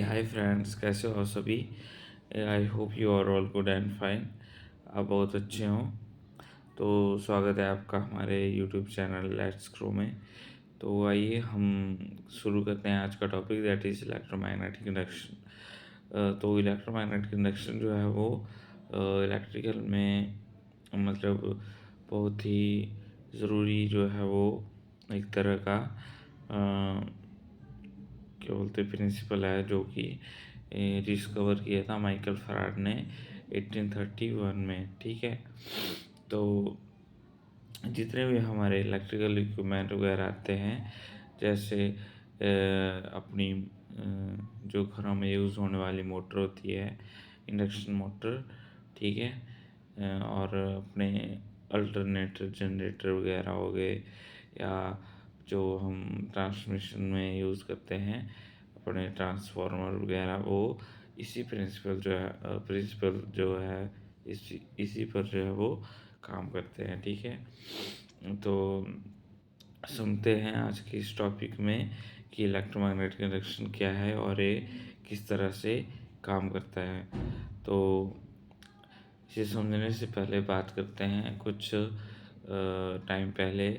Hi friends, कैसे हो सभी। I hope you are all good and fine. आप बहुत अच्छे हों। तो स्वागत है आपका हमारे यूट्यूब चैनल लेट्स ग्रो में। तो आइए हम शुरू करते हैं आज का topic, that is electromagnetic induction. तो इलेक्ट्रोमैग्नेटिक इंडक्शन जो है वो इलेक्ट्रिकल में मतलब बहुत ही ज़रूरी जो है वो एक तरह का क्या बोलते प्रिंसिपल है, जो कि डिस्कवर किया था माइकल फैराड ने 1831 में। ठीक है। तो जितने भी हमारे इलेक्ट्रिकल इक्विपमेंट वगैरह आते हैं, जैसे अपनी जो घरों में यूज़ होने वाली मोटर होती है, इंडक्शन मोटर। ठीक है। और अपने अल्टरनेटर जनरेटर वगैरह हो गए, या जो हम ट्रांसमिशन में यूज़ करते हैं अपने ट्रांसफार्मर वगैरह, वो इसी प्रिंसिपल जो है इसी पर जो है वो काम करते हैं। ठीक है। तो सुनते हैं आज के इस टॉपिक में कि इलेक्ट्रोमैग्नेटिक इंडक्शन क्या है और ये किस तरह से काम करता है। तो इसे समझने से पहले बात करते हैं कुछ टाइम पहले,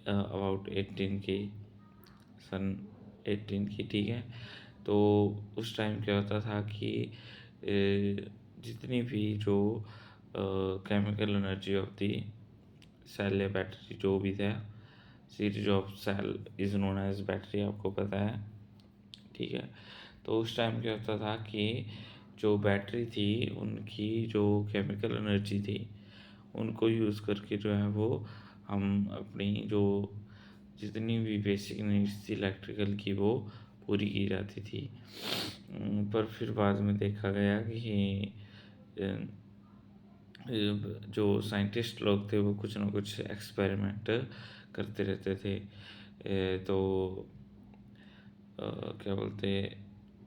अबाउट 18 की, सन 18 की। ठीक है। तो उस टाइम क्या होता था कि जितनी भी जो chemical energy of the cell या बैटरी जो भी था, series of cell is known as battery, आपको पता है। ठीक है। तो उस टाइम क्या होता था कि जो बैटरी थी उनकी जो केमिकल एनर्जी थी उनको यूज़ करके जो है वो हम अपनी जो जितनी भी बेसिक नीड्स थी इलेक्ट्रिकल की वो पूरी की जाती थी। पर फिर बाद में देखा गया कि जो साइंटिस्ट लोग थे वो कुछ ना कुछ एक्सपेरिमेंट करते रहते थे। तो क्या बोलते,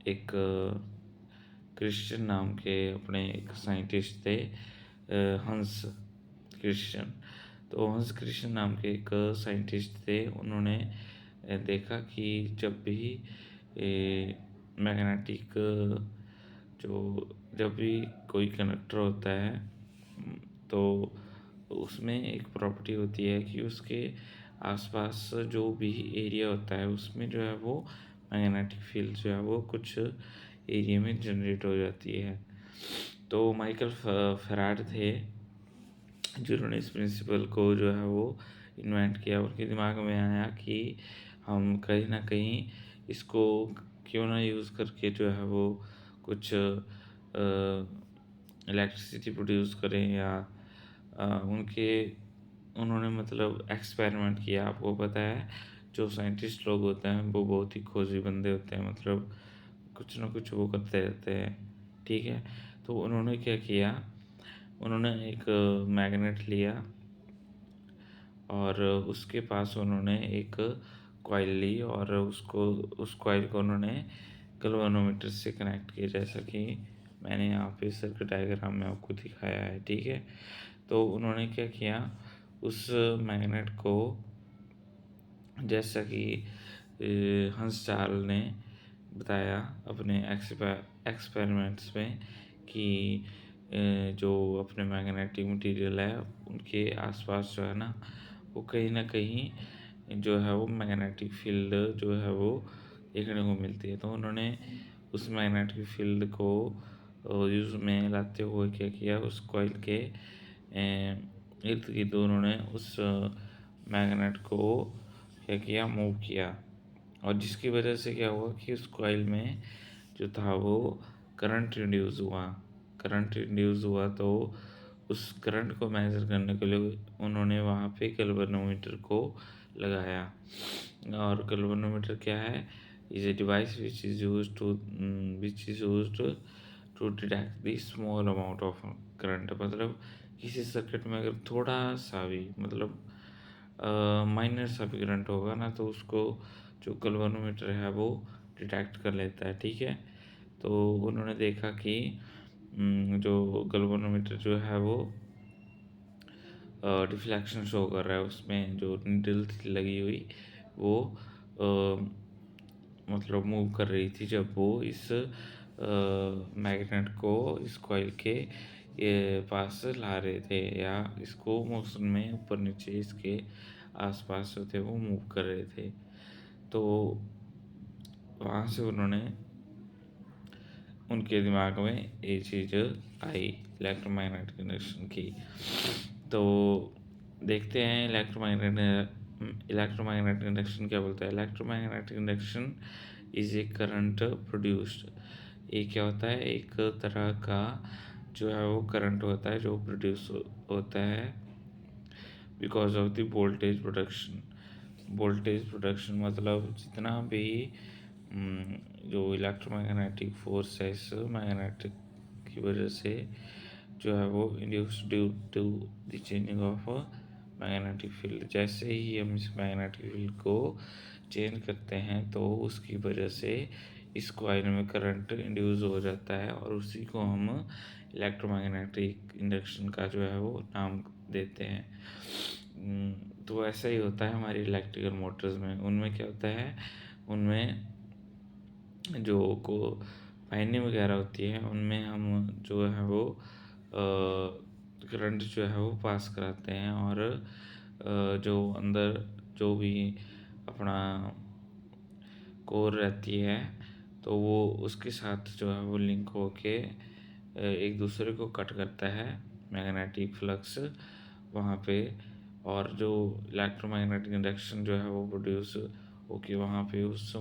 एक क्रिश्चियन नाम के अपने एक साइंटिस्ट थे, हंस क्रिश्चियन। तो हंस क्रिश्चियन नाम के एक साइंटिस्ट थे। उन्होंने देखा कि जब भी मैग्नेटिक जो जब भी कोई कंडक्टर होता है, तो उसमें एक प्रॉपर्टी होती है कि उसके आसपास जो भी एरिया होता है उसमें जो है वो मैग्नेटिक फील्ड जो है वो कुछ एरिया में जनरेट हो जाती है। तो माइकल फैराड थे जिन्होंने इस प्रिंसिपल को जो है वो इन्वेंट किया। उनके दिमाग में आया कि हम कहीं ना कहीं इसको क्यों ना यूज़ करके जो है वो कुछ इलेक्ट्रिसिटी प्रोड्यूस करें, या उन्होंने मतलब एक्सपेरिमेंट किया। आपको पता है जो साइंटिस्ट लोग होते हैं वो बहुत ही खोजी बंदे होते हैं, मतलब कुछ ना कुछ वो करते रहते हैं। ठीक है। तो उन्होंने क्या किया, उन्होंने एक मैग्नेट लिया और उसके पास उन्होंने एक कॉइल ली और उस कॉइल को उन्होंने गैल्वेनोमीटर से कनेक्ट किया, जैसा कि मैंने यहाँ पे सर्किट डायग्राम में आपको दिखाया है। ठीक है। तो उन्होंने क्या किया, उस मैग्नेट को, जैसा कि हंस चार्ल ने बताया अपने एक्सपेरिमेंट्स में कि जो अपने मैग्नेटिक मटेरियल है उनके आसपास जो है ना वो कहीं ना कहीं जो है वो मैग्नेटिक फील्ड जो है वो देखने को मिलती है। तो उन्होंने उस मैग्नेटिक फील्ड को यूज़ में लाते हुए क्या किया, उस कॉइल के इर्द गिर्द उन्होंने उस मैग्नेट को क्या किया, मूव किया। और जिसकी वजह से क्या हुआ कि उस कॉइल में जो था वो करंट इंड्यूस हुआ। तो उस करंट को मेजर करने के लिए उन्होंने वहाँ पे गैल्वेनोमीटर को लगाया। और गैल्वेनोमीटर क्या है, is a device which is used to detect the small amount of current. मतलब किसी सर्किट में अगर थोड़ा सा भी मतलब माइनर सा भी करंट होगा ना, तो उसको जो गैल्वेनोमीटर है वो डिटेक्ट कर लेता है। ठीक है। तो उन्होंने देखा कि जो गैल्वेनोमीटर जो है वो डिफ्लेक्शन शो कर रहा है, उसमें जो नीडल लगी हुई वो मतलब मूव कर रही थी जब वो इस मैग्नेट को इस कॉइल के ये पास ला रहे थे, या इसको मोशन में ऊपर नीचे इसके आसपास जो थे वो मूव कर रहे थे। तो वहाँ से उन्होंने उनके दिमाग में ये चीज़ आई इलेक्ट्रोमैग्नेटिक इंडक्शन की। तो देखते हैं इलेक्ट्रोमैग्नेटिक इंडक्शन क्या बोलता है। Electromagnetic induction is a current produced. ये क्या होता है, एक तरह का जो है वो करंट होता है जो प्रोड्यूस होता है because of the voltage production. Voltage production मतलब जितना भी जो इलेक्ट्रोमैग्नेटिक फोर्स है इस मैग्नेटिक की वजह से जो है वो induce due to the changing of magnetic field. जैसे ही हम इस मैग्नेटिक फील्ड को चेंज करते हैं तो उसकी वजह से इस कॉइल में करंट इंड्यूस हो जाता है, और उसी को हम इलेक्ट्रोमैग्नेटिक इंडक्शन का जो है वो नाम देते हैं। तो ऐसा ही होता है हमारी इलेक्ट्रिकल मोटर्स में। उनमें क्या होता है, उनमें जो को वाइंडिंग वगैरह होती है उनमें हम जो है वो करंट जो है वो पास कराते हैं, और जो अंदर जो भी अपना कोर रहती है तो वो उसके साथ जो है वो लिंक होके एक दूसरे को कट करता है मैग्नेटिक फ्लक्स वहाँ पे, और जो इलेक्ट्रोमैग्नेटिक इंडक्शन जो है वो प्रोड्यूस होके वहाँ पे उस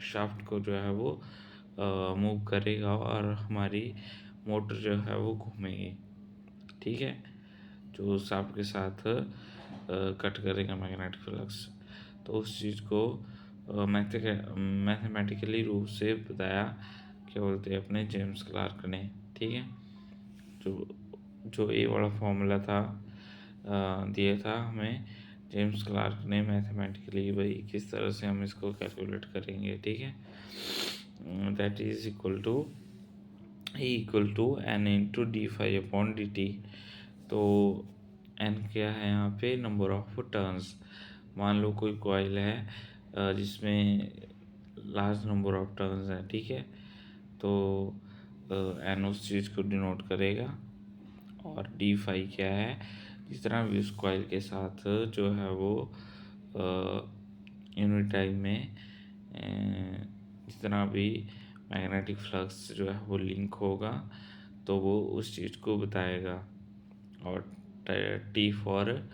शाफ्ट को जो है वो मूव करेगा, और हमारी मोटर जो है वो घूमेगी। ठीक है, जो शाफ्ट के साथ कट करेगा मैग्नेटिक फ्लक्स। तो उस चीज़ को मैथमेटिकली रूप से बताया, क्या बोलते हैं, अपने जेम्स क्लार्क ने। ठीक है, जो जो ए वाला फॉर्मूला था दिया था हमें जेम्स क्लार्क ने मैथमेटिकली, भाई किस तरह से हम इसको कैलकुलेट करेंगे। ठीक है, that is equal to N into d phi upon d t. तो एन क्या है यहाँ पे, नंबर ऑफ टर्न्स। मान लो कोई कॉइल है जिसमें लार्ज नंबर ऑफ टर्न्स हैं। ठीक है, तो एन उस चीज़ को डिनोट करेगा, और डी फाई क्या है, जिस तरह भी उस कॉइल के साथ जो है वो यूनिट टाइम में जितना भी मैग्नेटिक फ्लक्स जो है वो लिंक होगा तो वो उस चीज़ को बताएगा, और टी फॉर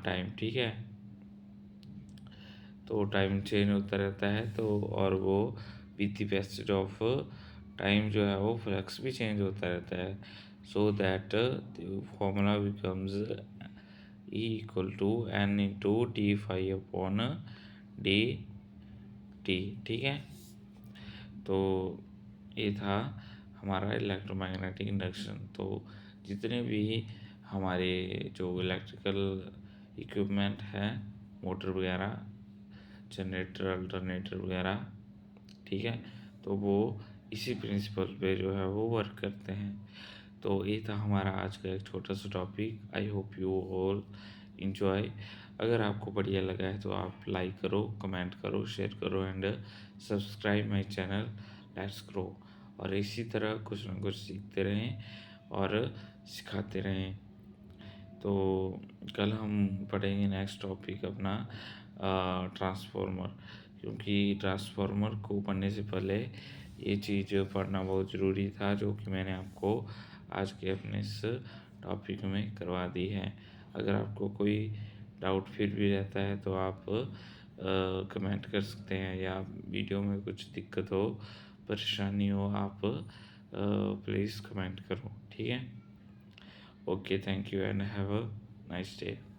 टाइम। ठीक है, तो टाइम चेंज होता रहता है, तो और वो with the passage of time जो है वो फ्लक्स भी चेंज होता रहता है। So that the formula becomes E equal to N into d phi upon d t. ठीक है, तो ये था हमारा इलेक्ट्रोमैग्नेटिक इंडक्शन। तो जितने भी हमारे जो इलेक्ट्रिकल इक्विपमेंट है, मोटर वगैरह, जनरेटर, अल्टरनेटर वगैरह, ठीक है, तो वो इसी प्रिंसिपल पे जो है वो वर्क करते हैं। तो ये था हमारा आज का एक छोटा सा topic. I hope you all enjoy. अगर आपको बढ़िया लगा है तो आप लाइक करो, कमेंट करो, शेयर करो, and subscribe my channel let's grow. और इसी तरह कुछ ना कुछ सीखते रहें और सिखाते रहें। तो कल हम पढ़ेंगे नेक्स्ट टॉपिक अपना ट्रांसफार्मर, क्योंकि ट्रांसफार्मर को पढ़ने से पहले ये चीज़ पढ़ना बहुत ज़रूरी था, जो कि मैंने आपको आज के अपने इस टॉपिक में करवा दी है। अगर आपको कोई डाउट फिर भी रहता है तो आप कमेंट कर सकते हैं, या वीडियो में कुछ दिक्कत हो, परेशानी हो, आप प्लीज़ कमेंट करो। ठीक है, okay, thank you and have a nice day.